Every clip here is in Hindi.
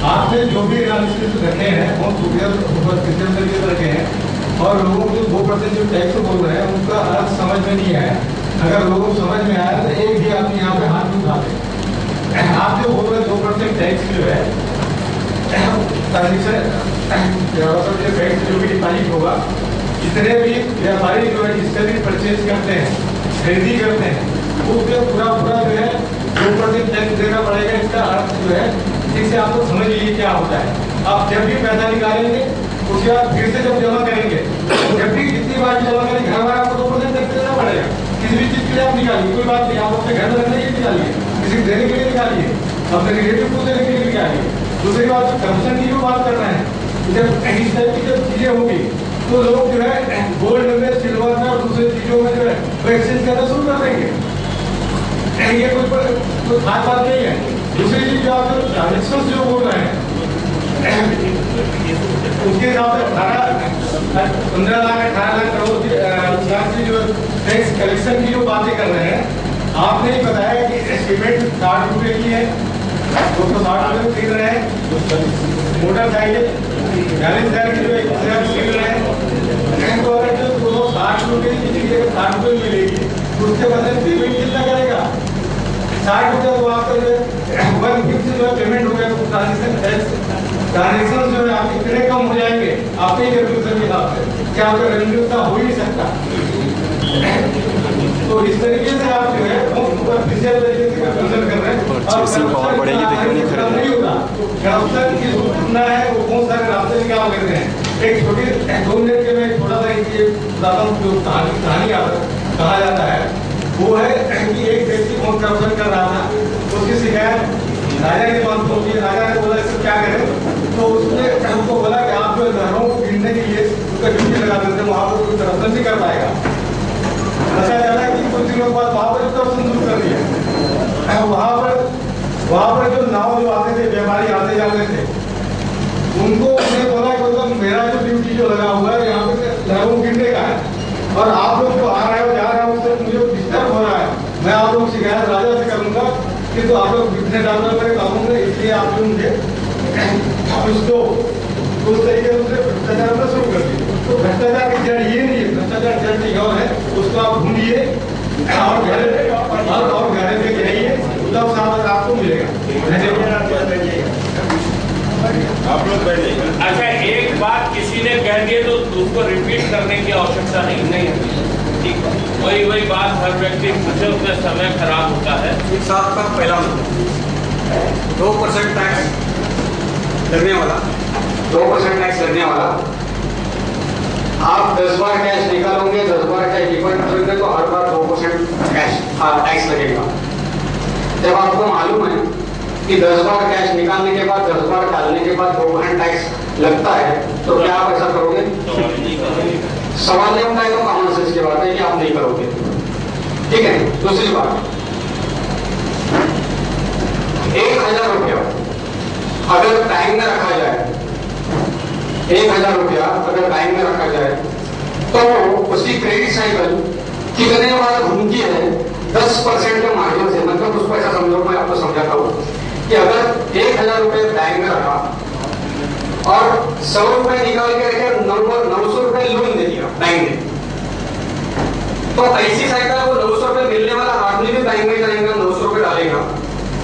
आपने जो भी एनालिसिस रखे हैं वो सुपरफिशियल तरीके से रखे हैं और लोगों को 2% जो टैक्स बोल रहे हैं उनका अर्थ समझ में नहीं आया। अगर लोगों को समझ में आया तो एक भी आदमी यहाँ पे हाथ नहीं उठाते। आप जो बोल रहे 2% टैक्स जो है जो भी डिपॉजिट होगा, जितने भी व्यापारी जो है जिससे भी परचेज करते हैं, खरीदी करते हैं, उसके पूरा जो है 2% टैक्स देना पड़ेगा। इसका अर्थ जो है इससे आप लोग समझ लीजिए क्या होता है। आप जब भी पैसा निकालेंगे उसके बाद फिर से जब जमा करेंगे, जब भी जितनी बार जमा करेंगे हर बार आपको 2% टैक्स देना पड़ेगा। किसी भी चीज के लिए आप निकालिए, कोई बात नहीं, आप अपने घर में रखने के लिए निकालिए, किसी को देने के लिए निकालिए, अपने रिलेटिव को देने के लिए निकालिए। दूसरी बात जो करप्शन की जो बात कर रहे हैं, जब इस टाइप की जब चीजें होगी तो लोग जो है गोल्ड में, सिल्वर में और दूसरी चीजों में जो है वो एक्सचेंज करना शुरू कर देंगे। ये कोई खास बात नहीं है। दूसरी चीज जो आप ट्रांजेक्शन जो बोल रहे हैं उसके हिसाब से 15 लाख 18 लाख करोड़ की जो टैक्स कलेक्शन की जो बातें कर रहे हैं, आपने ही बताया कि एस्टिमेट 60 रुपए की है, 260 रुपए खरीद रहे हैं। मोटरसाइकिल 40,000 की जो 1,000 खरीद रहे हैं। तो अगर जो 260 रुपए की चीज 60 रुपए मिलेगी तो उसके बदले पेमेंट कितना करेगा? 60 रुपये तो आपका जो है 1 फिक्स जो है पेमेंट हो गया। ट्रांजेक्शन जो है आप इतने कम हो जाएंगे आपके कैलकुलेशन के हिसाब से, क्या आपका रेवेन्यू उतना हो ही नहीं सकता। तो इस तरीके से आप जो है सुपरफिशियल तरीके से कैलकुलेशन कर रहे हैं और पावर बढ़ेगी तो क्यों नहीं होगा। करप्शन की जो घटना है वो बहुत सारे रास्ते निकाल लेते हैं। एक छोटी 2 मिनट के में छोटा सा जो कहानी कहा जाता है वो है कि एक व्यक्ति बहुत करप्शन कर रहा था, उसकी शिकायत राजा के पास पहुंची। राजा ने बोला इसको क्या करें, तो उसने हमको बोला कि आप जो नहरों को गिनने के लिए उसका ड्यूटी लगा देते, वहां पर कोई करप्शन नहीं कर पाएगा। ऐसा जाना कि कुछ दिनों बाद वहां पर करप्शन शुरू कर दिया। वहां पर जो नाव जो आते थे, व्यापारी आते जाते थे, उनको उसने बोला कि मतलब मेरा जो ड्यूटी जो लगा हुआ है यहाँ पे नहरों को गिनने का है और आप लोग जो आ रहे हो जा रहे हो उससे मुझे डिस्टर्ब हो रहा है। मैं आप लोग शिकायत राजा से करूंगा कि तो आप लोग कितने डालर मेरे काबू में, इसलिए आप लोग मुझे कुछ दो। उस तरीके से भ्रष्टाचार करना शुरू कर दिए। तो भ्रष्टाचार की जड़ ये नहीं है, भ्रष्टाचार जड़ की और है, उसको आप ढूंढिए और घर में जाइए, तब साथ आपको मिलेगा। आप लोग बैठिए। अच्छा, एक बात किसी ने कह दी तो उसको रिपीट करने की आवश्यकता नहीं है। ठीक है, वही बात हर व्यक्ति पूछे, उसमें समय खराब होता है। एक साथ का पहला 2% टैक्स लगने वाला, 2% टैक्स लगने वाला। आप 10 बार कैश निकालोगे, 10 बार कैश डिफॉल्ट करोगे तो हर बार 2% कैश टैक्स लगेगा। जब आपको मालूम है कि 10 बार कैश निकालने के बाद 10 बार डालने के बाद 2% टैक्स लगता है, तो क्या आप ऐसा करोगे? सवाल नहीं उठाए तो कॉमन सेंस की बात है कि आप नहीं करोगे। ठीक है। दूसरी बात, 1,000 रुपया अगर बैंक में रखा जाए, 1,000 रुपया अगर बैंक में रखा जाए तो उसकी क्रेडिट साइकिल कितने बार घूमती है? 10% के मार्जिन से। मतलब उसको ऐसा समझो, मैं आपको समझाता हूँ कि अगर 1,000 रुपये बैंक में रखा और 100 रुपए निकाल के रखे, 900 रुपए लोन दे दिया बैंक ने, तो ऐसी साइकिल वो 900 रुपए मिलने वाला आदमी भी बैंक में जाएगा, 900 रुपए डालेगा,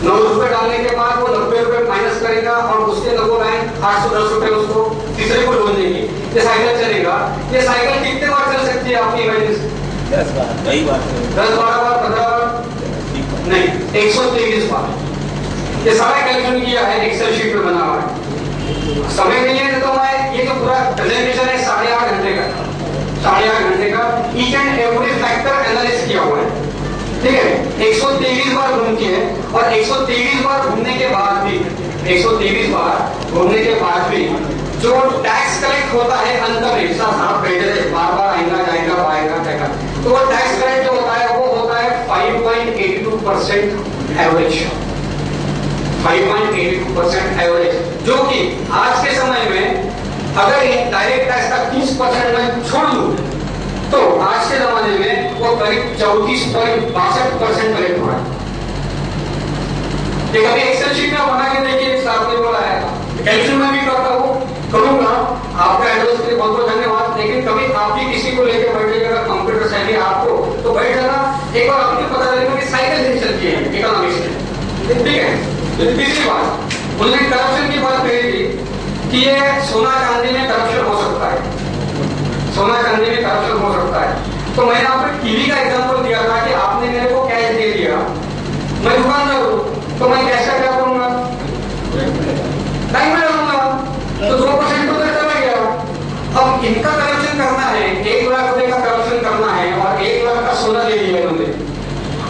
900 रुपए डालने के बाद वो 90 रुपए माइनस करेगा और उसके नब्बे बैंक 810 रुपए उसको तीसरे को लोन देंगे। ये साइकिल चलेगा। ये साइकिल कितने बार चल सकती है आपकी इमेजिन? 10 बार, कई बार, 10, 12 बार, 15 बार नहीं, 123 बार। ये सारा कैलकुलेट किया है, एक्सेल शीट में बना हुआ है। समय नहीं है तो मैं ये जो पूरा प्रेजेंटेशन है 8.5 घंटे का, 8.5 घंटे का each and every factor analysis किया हुआ है। ठीक है, 123 बार घूमती है और 123 बार घूमने के बाद भी 123 बार घूमने के बाद भी जो टैक्स कलेक्ट होता है अंत में, साहब बैठे रहे, बार बार आएगा जाएगा आएगा जाएगा, तो वो टैक्स कलेक्ट जो होता है वो होता है 5.82% एवरेज, 5.82% एवरेज, जो कि आज के समय में अगर डायरेक्ट टैक्स का 30% में छोड़ दूं तो आज के जमाने में वो करीब 34.62% कलेक्ट हो रहा है। कभी एक्सेल शीट में बना के देखिए, साहब ने बोला है, कैलकुलेशन में भी करता हूँ, करूंगा, आपका एडवाइस के लिए बहुत बहुत धन्यवाद। लेकिन कभी आप भी किसी को लेकर बैठेगा कंप्यूटर चाहिए आपको, तो बैठ जाना, एक बार आपको पता लगेगा कि साइकिल नहीं चलती है इकोनॉमिक्स में, ठीक है। तीसरी बात, उन्होंने करप्शन की बात कही थी कि ये सोना चांदी में करप्शन हो सकता है, सोना चांदी में करप्शन हो सकता है। तो मैंने आपको टीवी का एग्जांपल दिया था कि आपने मेरे को कैश दे दिया, मैं दुकानदार हूं, तो मैं कैश का क्या करूंगा, टाइम में डालूंगा, तो 2% तो चला गया। अब इनका करप्शन करना है, 1 लाख रुपए का करप्शन करना है और 1 लाख का सोना ले लिया इन्होंने।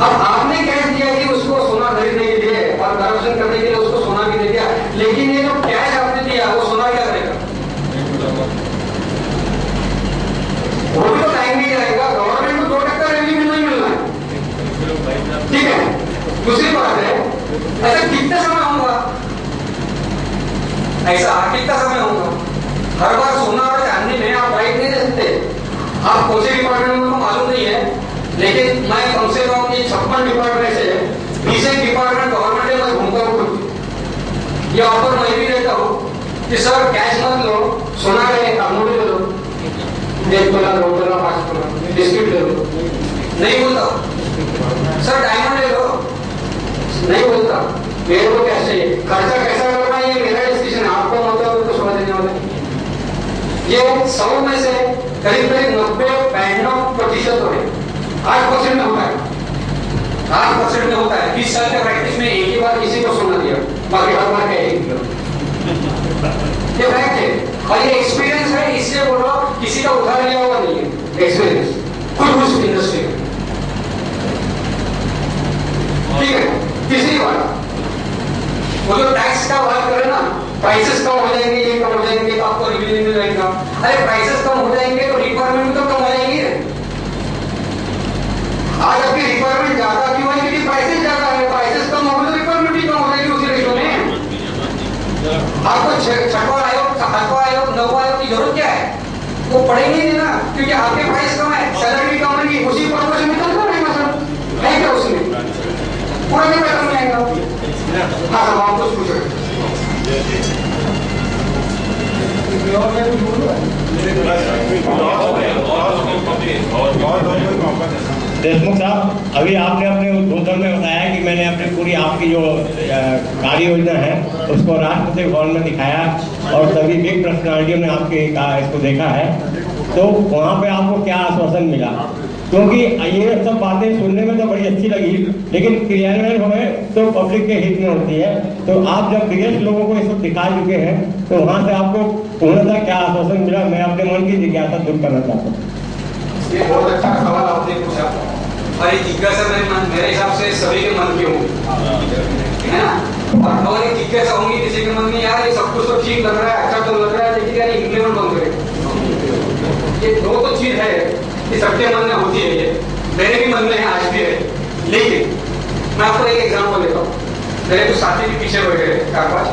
अब आपने कैश दिया कि उसको सोना खरीदने के लिए और करप्शन करने के लिए उसको सोना भी दे दिया, लेकिन ये जो कैश आपने दिया वो सोना क्या करेगा, वो भी तो टाइम नहीं जाएगा, गवर्नमेंट को 2% रेवेन्यू नहीं मिलना है, ठीक है। दूसरी बात है, ऐसा कितना समय होगा, ऐसा कितना समय होगा, हर बार सोना और चांदी में आप राइट नहीं दे सकते। आप कौन से डिपार्टमेंट में मालूम नहीं है, लेकिन मैं कम से कम 56 डिपार्टमेंट से 20 डिपार्टमेंट गवर्नमेंट में मैं घूमता हूँ। ये ऑफर मैं भी देता हूँ कि सर कैश मत लो, सोना ले नोट ले लो, 1 तोला 2 तोला 5 तोला बिस्किट ले लो, नहीं बोलता सर डायमंड ले लो, नहीं बोलता मेरे को कैसे खर्चा कैसा करना है, ये मेरा डिस्कशन है, आपको मतलब तो समझ नहीं होगा। ये 100 में से करीब करीब 90-92% हो रहे, 8% में होता है, 8% में होता है। 20 साल के प्रैक्टिस में एक ही बार किसी को सोना दिया, बाकी हर बार क्या ये फैक्ट है और ये एक्सपीरियंस है, इसलिए बोल रहा हूं, किसी का उधार लिया हुआ नहीं है, एक्सपीरियंस खुद उस इंडस्ट्री में, ठीक है। तीसरी बात, वो जो टैक्स का बात करें ना, प्राइसेस कम हो जाएंगे, ये कम हो जाएंगे तो आपको रिवीजन मिल जाएगा। अरे प्राइसेस कम हो जाएंगे तो रिक्वायरमेंट तो कम हो जाएंगी। आज आपकी रिक्वायरमेंट ज्यादा क्यों है, क्योंकि प्राइसेस ज्यादा है, प्राइसेस कम होंगे तो रिक्वायरमेंट भी कम हो जाएगी उसी रेशो में। आपको 6वां आयोग 7वां आयोग 9वां आयोग की जरूरत क्या है, वो पढ़ेंगे नहीं ना, क्योंकि आपके प्राइस कम है, सैलरी कम है, उसी पर्पज में चलता रहेगा सर, है क्या उसमें पूरा नहीं पैसा नहीं आएगा। हाँ सब आप कुछ पूछो। देशमुख साहब, अभी आपने अपने उद्बोधन में बताया कि मैंने अपनी पूरी आपकी जो कार्य योजना है उसको राष्ट्रपति भवन में दिखाया और सभी बिग पर्सनालिटियों ने आपके इसको देखा है, तो वहाँ पे आपको क्या आश्वासन मिला? क्योंकि ये सब बातें सुनने में तो बड़ी अच्छी लगी, लेकिन क्रियान्वयन हमें तो पब्लिक के हित में होती है। तो आप जब बिगेस्ट लोगों को ये सब दिखा चुके हैं, तो वहाँ से आपको पूर्णतः क्या आश्वासन मिला, मैं अपने मन की जिज्ञासा दूर करना चाहता हूँ। ये बहुत अच्छा सवाल आपने पूछा और ये जिज्ञासा मेरे हिसाब से सभी के मन की होगी, है ना। और ये जिज्ञासा होंगी किसी के मन में, यार ये सब कुछ तो ठीक लग रहा है, अच्छा तो लग रहा है, लेकिन यार इंप्लीमेंट बंद करे। ये दो तो चीज है कि सबके मन में होती है, ये मेरे भी मन में है, आज भी है। लेकिन मैं आपको एक एग्जांपल देता हूँ। मेरे तो साथी भी पीछे बैठे हैं 4-5।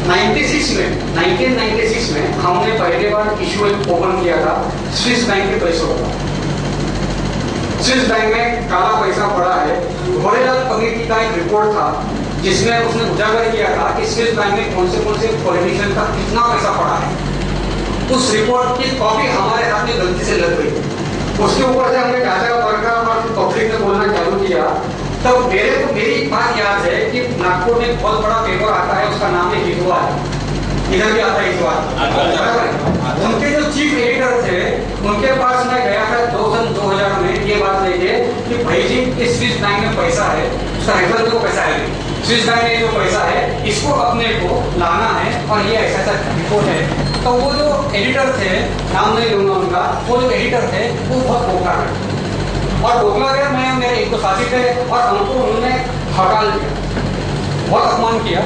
1996 में हमने पहले बार इशू ओपन किया था स्विस बैंक के पैसों का। स्विस बैंक में काला पैसा पड़ा है। घोड़ेलाल कमेटी का एक रिपोर्ट था जिसमें उसने उजागर किया था कि स्विस बैंक में कौन से पॉलिटिशियन का कितना पैसा पड़ा है। उस रिपोर्ट की कॉपी हमारे हाथ में गलती से लग गई। उसके ऊपर से हमने डाटा वर्ग और पब्लिक में बोलना चालू किया। तब मेरी बात याद है कि नागपुर में बहुत बड़ा पेपर आता है, उसका नाम है हितवाद, इधर भी आता है हितवाद। उनके जो चीफ एडिटर थे उनके पास मैं गया था 2000 में ये बात लेके कि भाई जी इस स्विस बैंक में पैसा है, उसका रेफरेंस को पैसा है, स्विस बैंक में जो पैसा है इसको अपने को लाना है और ये ऐसा रिपोर्ट है। तो वो जो एडिटर थे, नाम नहीं लूंगा उनका, वो जो एडिटर थे वो बहुत बोकार है। और डोकलागढ़ में मेरे एक दो साथी थे और हमको उन्होंने हड़ताल किया, बहुत अपमान किया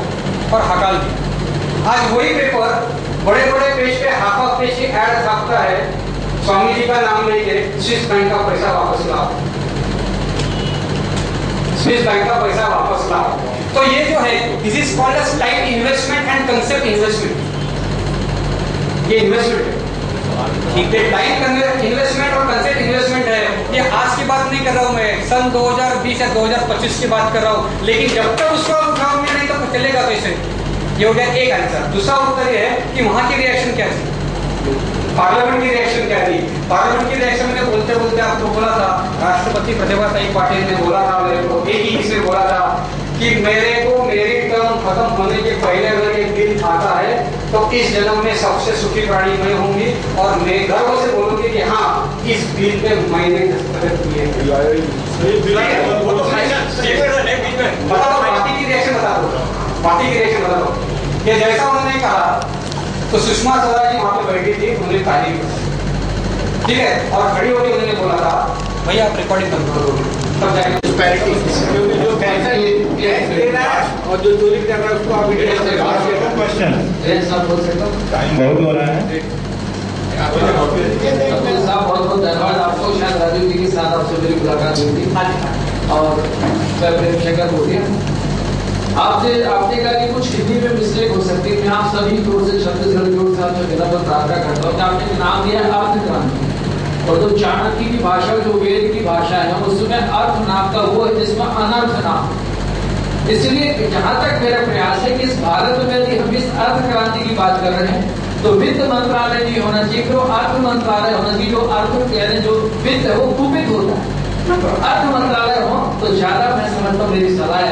और हड़ताल किया। आज वही पेपर बड़े बड़े पेज पे हाफ ऑफ पेज की ऐड छापता है, स्वामी जी का नाम लेके स्विस बैंक का पैसा वापस लाओ, स्विस बैंक का पैसा वापस लाओ। तो ये जो है this is called as time investment and concept investment. ये इन्वेस्टमेंट है, ठीक है, टाइम इन्वेस्टमेंट और कंसेप्ट इन्वेस्टमेंट है। ये आज की बात नहीं कर रहा हूं मैं, सन 2020 या 2025 की बात कर रहा हूं, लेकिन जब तक उसको उठाऊंगे नहीं तो चलेगा कैसे? ये हो गया एक आंसर। दूसरा उत्तर ये है कि वहां की रिएक्शन क्या थी, पार्लियामेंट की रिएक्शन क्या थी। पार्लियामेंट की रिएक्शन में बोलते बोलते आपको बोला था, राष्ट्रपति प्रतिभा पाटिल ने बोला था मेरे को, एक ही इसने बोला था कि मेरे को मेरी टर्म खत्म होने के पहले अगर एक दिन आता है तो इस जन्म में सबसे सुखी प्राणी मैं होंगी और मैं गर्व से बोलूंगी कि हाँ इस बिल पे मैंने दस्तखत किए। बता दो पार्टी की रिएक्शन, बता दो पार्टी की रिएक्शन, बता दो कि जैसा उन्होंने कहा तो सुषमा स्वराज जी वहां पे बैठी थी, उन्होंने तारीफ की, ठीक है, और खड़ी होकर उन्होंने बोला था भैया आप रिकॉर्डिंग करो, तब जाएंगे जो कैसा ये और जो चोरी कर रहा है उसको आप क्वेश्चन बोल सकता हूँ। बहुत हो रहा है साहब, बहुत बहुत धन्यवाद आपको। शायद राजीव जी के साथ आपसे मेरी मुलाकात हुई थी और मैं प्रेम शेखर बोल रहा आपसे। आपने कहा कि कुछ हिंदी में मिस्टेक हो सकती है, मैं आप सभी की ओर से छत्तीसगढ़ की ओर से आपसे विनम्र प्रार्थना करता हूँ कि आपने नाम दिया अर्थ क्रांति, और जो चाणक्य की भाषा जो वेद की भाषा है उसमें अर्थ नाम का वो है जिसमें अनर्थ नाम। इसलिए जहां तक मेरा प्रयास है कि इस भारत में यदि हम इस अर्थ क्रांति की बात कर रहे हैं तो वित्त मंत्रालय नहीं होना चाहिए, तो अर्थ मंत्रालय होना चाहिए। जो अर्थ यानी जो वित्त है वो कुपित होता है, अर्थ मंत्रालय हो तो ज्यादा मैं समझता हूँ, मेरी सलाह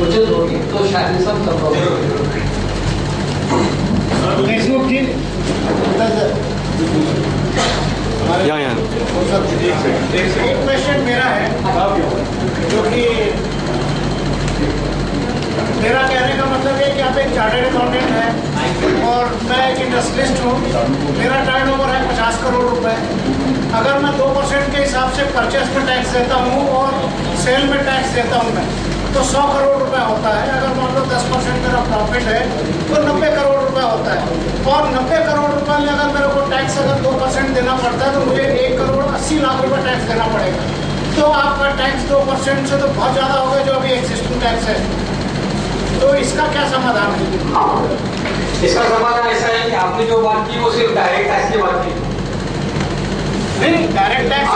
उचित होगी, तो शायद सब संभव देशमुख जी एक क्वेश्चन मेरा है जो कि मेरा कहने का मतलब है कि आप एक चार्टर्ड अकाउंटेंट है और मैं एक इंडस्ट्रियलिस्ट हूँ। मेरा टर्नओवर है 50 करोड़ रुपए। अगर मैं 2% के हिसाब से परचेस में टैक्स देता हूँ और सेल में टैक्स देता हूँ मैं, तो 100 करोड़ रुपए होता है। अगर मान लो 10% मेरा प्रॉफिट है तो 90 करोड़ रुपए होता है। और 90 करोड़ रुपए में अगर मेरे को टैक्स अगर 2% देना पड़ता है तो मुझे 1 करोड़ 80 लाख रुपए टैक्स देना पड़ेगा। तो आपका टैक्स 2% से तो बहुत ज़्यादा होगा जो अभी एक्सिस्टिंग टैक्स है। तो इसका क्या समाधान है? इसका समाधान ऐसा है कि आपने जो बात की वो सिर्फ डायरेक्ट टैक्स की बात की, नहीं डायरेक्ट टैक्स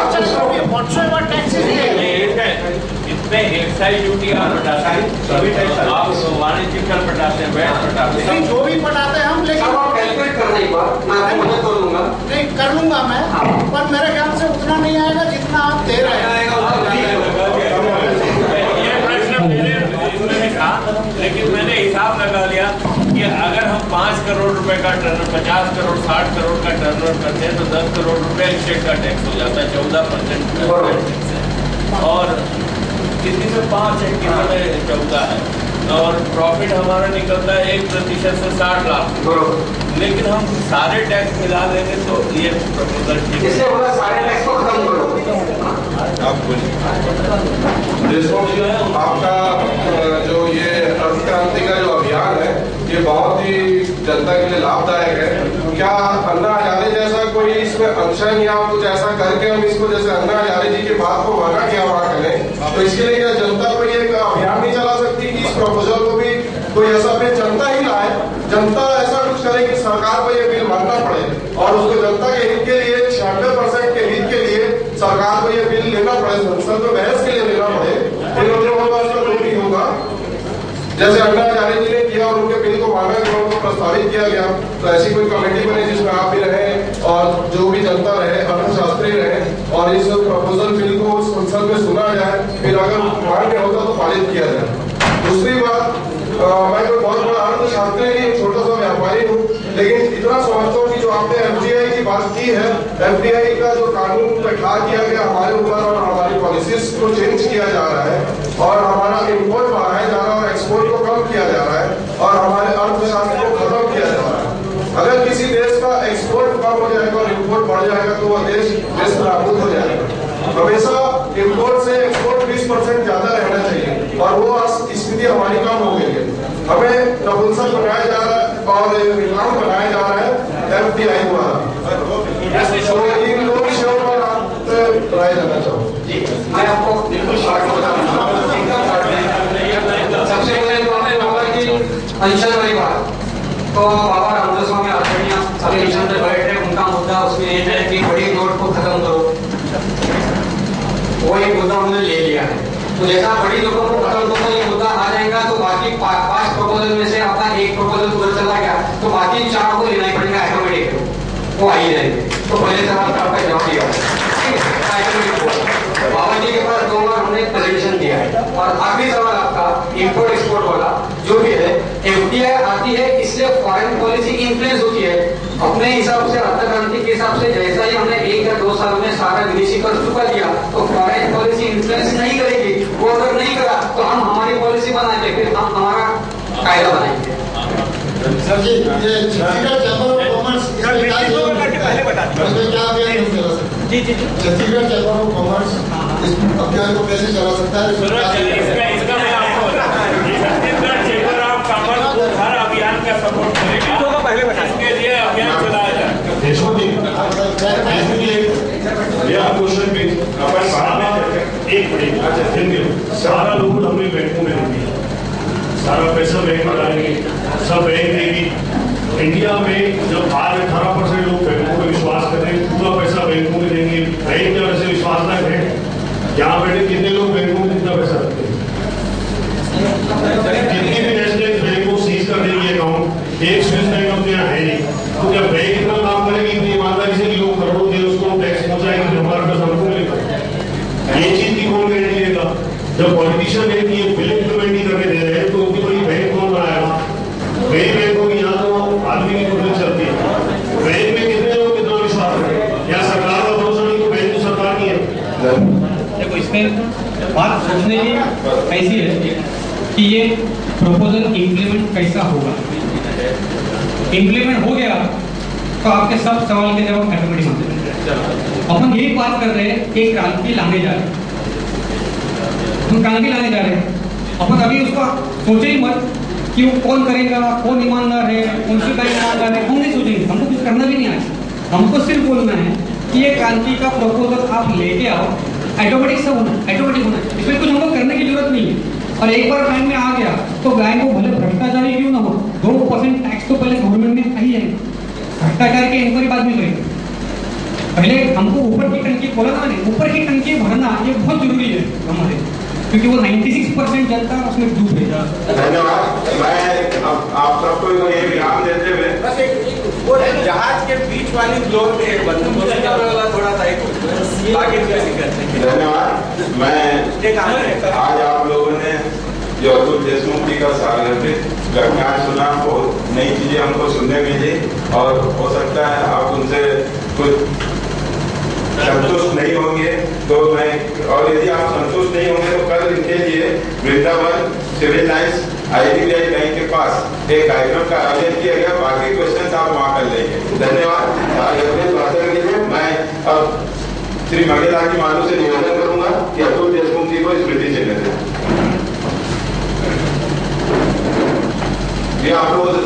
इसमें एक्साइज ड्यूटी आप पटाते हैं, सभी टैक्स आप वाणिज्यिक कर पटाते हैं, वैट पटाते हैं, जो भी पटाते हैं हम, लेकिन कैलकुलेट करने के बाद मैं आपको मदद कर लूंगा। नहीं कर लूंगा मैं, पर मेरे ख्याल से उतना नहीं आएगा जितना आप दे रहे हैं। ये प्रश्न मेरे इसमें भी था, लेकिन मैंने हिसाब लगा लिया कि अगर हम 5 करोड़ रुपए का टर्न 50 करोड़ 60 करोड़ का टर्नओवर करते हैं तो 10 करोड़ रुपए स्टेट का टैक्स हो जाता है, 14% और किसी में 5 है, किसी में 14 है, और प्रॉफिट हमारा निकलता है 1% से 60 लाख। लेकिन हम सारे टैक्स मिला देंगे तो ये प्रपोजल ठीक है। इससे बोला सारे टैक्स को खत्म करो। आप देशमुख जी, आपका जो ये अर्थ क्रांति का जो अभियान है ये बहुत ही जनता के लिए लाभदायक है। क्या अन्ना हजारे जैसा कोई इसमें अनशन या कुछ ऐसा करके हम इसको, जैसे अन्ना हजारे जी की बात को माना क्या वहाँ करें, तो इसके लिए क्या जनता को ये अभियान नहीं चला सकती कि इस प्रपोजल को भी कोई ऐसा फिर जनता ही लाए, जनता ऐसा कुछ करे कि सरकार को ये बिल मानना पड़े और उसको जनता के हित के लिए 96% के हित के लिए सरकार को ये बिल लेना पड़े, संसद में बहस के लिए लेना पड़े। इन लोगों का उसका जो भी होगा, जैसे अन्ना हजारे जी ने किया और उनके बिल को मांगा गया, उनको प्रस्तावित किया गया, तो ऐसी कोई कमेटी बने जिसमें आप भी रहे और जो भी जनता रहे, अर्थशास्त्री रहे, और इस प्रपोजल बिल को संसद में सुना जाए, फिर अगर मान्य होगा तो पारित किया जाए। दूसरी बात, मैं कोई बहुत बड़ा अर्थशास्त्री नहीं, छोटा सा व्यापारी हूँ, लेकिन इतना समझता हूँ कि जो आपने एफडीआई की बात की है, एफडीआई का जो कानून बैठा किया गया हमारे ऊपर और हमारी पॉलिसीज को चेंज किया जा रहा है और हमारा इम्पोर्ट बढ़ाया जा रहा है और एक्सपोर्ट को कम किया जा रहा है और हमारे अर्थशास्त्र को खत्म किया जा रहा है। अगर किसी देश का एक्सपोर्ट कम हो जाएगा और इम्पोर्ट बढ़ जाएगा तो वह देश नाबूद हो जाएगा। हमेशा इम्पोर्ट और वो स्थिति हमारी कम हो गई है। हमें नपुंसक बनाया जा रहा है और विकलांग बनाया जा रहा है FDI द्वारा। तो इन दो विषयों पर आप राय देना चाहो। मैं आपको बिल्कुल शॉर्ट में बताऊंगा। सबसे पहले तो आपने बोला कि पेंशन वाली बात, तो बाबा रामदेव स्वामी आचार्य सभी मिशन पे बैठे, उनका मुद्दा उसमें ये है कि बड़ी नोट को खत्म करो, वो एक मुद्दा उन्होंने ले लिया है। तो जैसा बड़ी नोटों को खत्म करो ये मुद्दा आ जाएगा तो बाकी 5 प्रपोजल में से अपना एक प्रपोजल उधर चला गया तो बाकी 4 को लेना ही पड़ेगा ऑटोमेटिक, वो आ ही जाएंगे। तो पहले सवाल का आपका जवाब दिया बाबा जी के पास 2 बार हमने प्रेजेंटेशन दिया है। और आखिरी सवाल आपका इंपोर्ट एक्सपोर्ट वाला जो भी है, FDI आती है इसलिए फॉरेन पॉलिसी इन्फ्लुएंस होती है अपने हिसाब से, अर्थ क्रांति के हिसाब से। जैसा ही हमने 1 या 2 साल में सारा विदेशी कर चुका दिया तो फॉरेन पॉलिसी इन्फ्लुएंस नहीं करेगी। वो अगर नहीं करा तो हम हमारी पॉलिसी बनाएंगे, फिर हम हमारा कायदा बनाएंगे। सर जी, ये छत्तीसगढ़ चैम्बर ऑफ कॉमर्स पहले बता इसमें क्या अभियान चला सकता है? जी छत्तीसगढ़ चैम्बर ऑफ कॉमर्स इस अभियान को कैसे चला सकता है? इसका मैं आपको छत्तीसगढ़ चैम्बर ऑफ कॉमर्स हर अभियान का सपोर्ट करेगी, पहले बता इसके लिए अभियान चलाया जाए। क्वेश्चन भी अपन एक मिनट, अच्छा थैंक यू। सारा लोग अपने बैंकों में देंगे, सारा पैसा बैंक में डालेंगे, सब बैंक देगी। इंडिया में जब आज 18% लोग बैंकों में विश्वास कर रहे हैं, पूरा पैसा बैंकों में देंगे, बैंक जब ऐसे विश्वास न है, यहाँ बैठे कितने लोग बैंकों में कितना पैसा रखते हैं? कितनी भी नेशनल बैंक को सीज कर देंगे अकाउंट, एक स्विस बैंक अपने यहाँ है नहीं। तो जब बैंक इतना काम करेगी, इतनी ईमानदारी से कि लोग करोड़ों दे उसको टैक्स पहुंचाएंगे, जो हमारा पैसा हमको मिलेगा। ये चीज की कौन गारंटी देगा? जब पॉलिटिशियन है कि ये बिल इम्प्लीमेंट नहीं करने दे रहे हैं तो उनकी बड़ी बैंक कौन बनाएगा? कई बैंकों की यहाँ तो आदमी की कुछ चलती है। बैंक में कितने लोग कितना विश्वास रखें? या सरकार का भरोसा नहीं तो बैंक तो सरकार नहीं है। देखो इसमें बात सोचने की ऐसी है कि ये प्रपोजल इम्प्लीमेंट कैसा होगा। इम्प्लीमेंट हो गया तो आपके सब सवाल के जवाब ऑटोमेटिक होते हैं। अपन यही बात कर रहे हैं कि क्रांति लाने जा रहे हैं, हम क्रांति लाने जा रहे हैं। अपन अभी उसका सोचे ही मत कि वो कौन करेगा, कौन ईमानदार है, कौन सी बैंक ईमानदार है, हम नहीं सोचेंगे। हमको कुछ करना भी नहीं आज, हमको सिर्फ बोलना है कि ये क्रांति का प्रपोजल आप लेके आओ, ऑटोमेटिक सब होना, ऑटोमेटिक होना, इसमें कुछ हमको करने की जरूरत नहीं है। और एक बार बैंक में आ गया तो बैंक को भले भ्रष्टाचारी क्यों ना हो, 2% टैक्स तो पहले गवर्नमेंट में आ ही जाएगा। भ्रष्टाचार की इंक्वायरी बाद में करेंगे, पहले हमको ऊपर की टंकी खोलना नहीं, ऊपर की टंकी भरना ये बहुत जरूरी है हमारे, क्योंकि वो 96% जनता उसमें डूब रही है। धन्यवाद। मैं आप सबको ये विराम देते हुए वो जहाज के बीच वाली फ्लोर में थोड़ा सा धन्यवाद। मैं आज आप लोगों ने जो अतुल देशमुख जी का सार्वजनिक व्याख्यान सुना, बहुत नई चीजें हमको सुनने मिली और हो सकता है आप उनसे कुछ संतुष्ट नहीं होंगे तो मैं, और यदि आप संतुष्ट नहीं होंगे तो कल इनके लिए Vrindavan Civil Lines IDBI bank के पास एक कार्यक्रम का आयोजन किया गया। बाकी क्वेश्चन आप वहाँ कर लेंगे। धन्यवाद। भाषण के लिए मैं अब श्री मंगेलाल जी मानू से निवेदन करूंगा कि अतुल देशमुख जी को स्मृति चिन्ह दें। आप लोगों से